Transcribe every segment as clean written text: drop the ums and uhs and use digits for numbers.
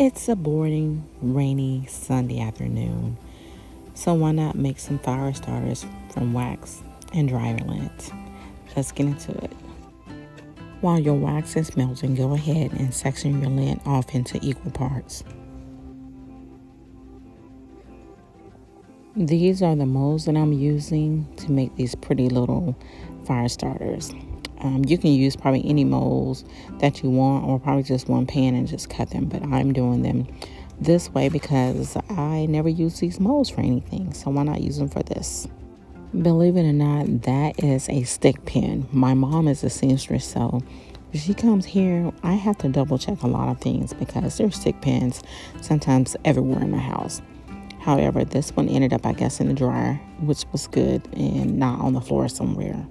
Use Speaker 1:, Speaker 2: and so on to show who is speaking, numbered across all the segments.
Speaker 1: It's a boring, rainy Sunday afternoon, so why not make some fire starters from wax and dryer lint? Let's get into it. While your wax is melting, go ahead and section your lint off into equal parts. These are the molds that I'm using to make these pretty little fire starters. You can use probably any molds that you want, or probably just one pan and just cut them, but I'm doing them this way because I never use these molds for anything, so why not use them for this? Believe it or not, that is a stick pin. My mom is a seamstress, so if she comes here, I have to double check a lot of things because there's stick pins sometimes everywhere in the house. However, this one ended up, I guess, in the dryer, which was good, and not on the floor somewhere.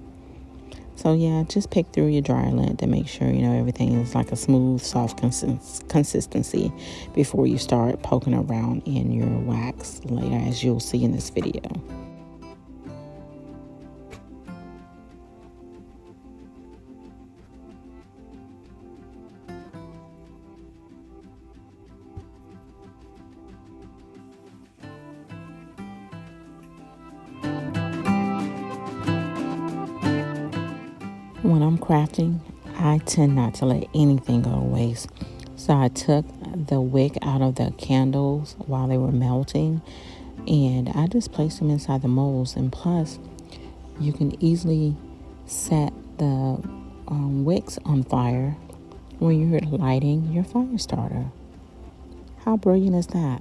Speaker 1: So yeah, just pick through your dryer lint to make sure, everything is like a smooth, soft consistency before you start poking around in your wax later, as you'll see in this video. When I'm crafting, I tend not to let anything go to waste. So I took the wick out of the candles while they were melting, and I just placed them inside the molds. And plus, you can easily set the wicks on fire when you're lighting your fire starter. How brilliant is that?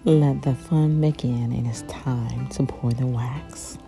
Speaker 1: Let the fun begin, and it's time to pour the wax.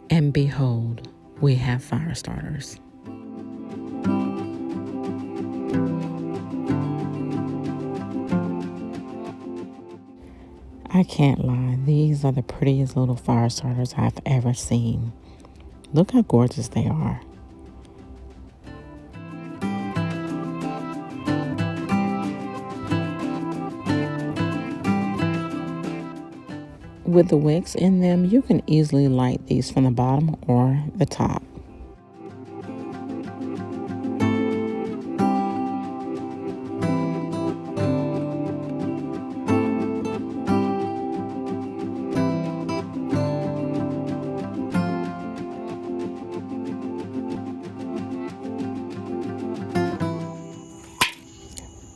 Speaker 1: And behold, we have fire starters. I can't lie, these are the prettiest little fire starters I've ever seen. Look how gorgeous they are. With the wicks in them, you can easily light these from the bottom or the top.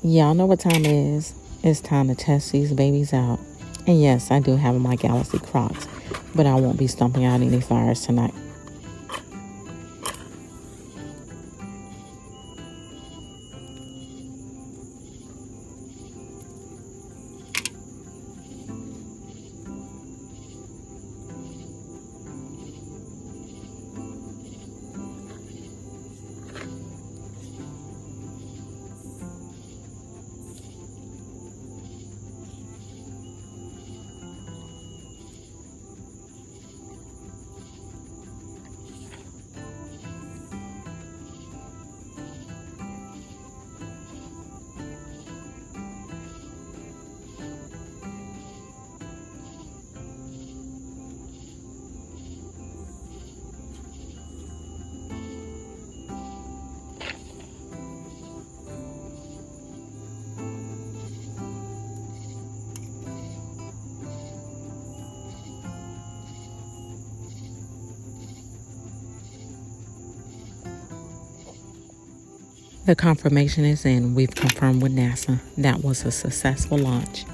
Speaker 1: Y'all know what time it is. It's time to test these babies out. And yes, I do have my Galaxy Crocs, but I won't be stomping out any fires tonight. The confirmation is in. We've confirmed with NASA that was a successful launch.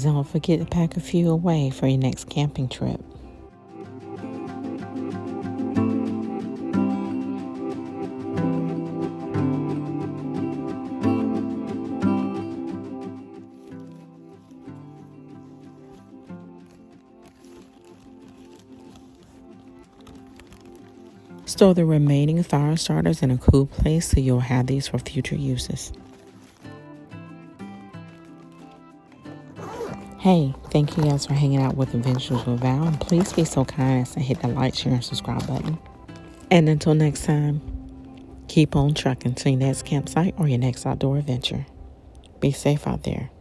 Speaker 1: Don't forget to pack a few away for your next camping trip. Store the remaining fire starters in a cool place so you'll have these for future uses. Hey, thank you guys for hanging out with Adventures with Val. And please be so kind as to hit the like, share, and subscribe button. And until next time, keep on trucking to your next campsite or your next outdoor adventure. Be safe out there.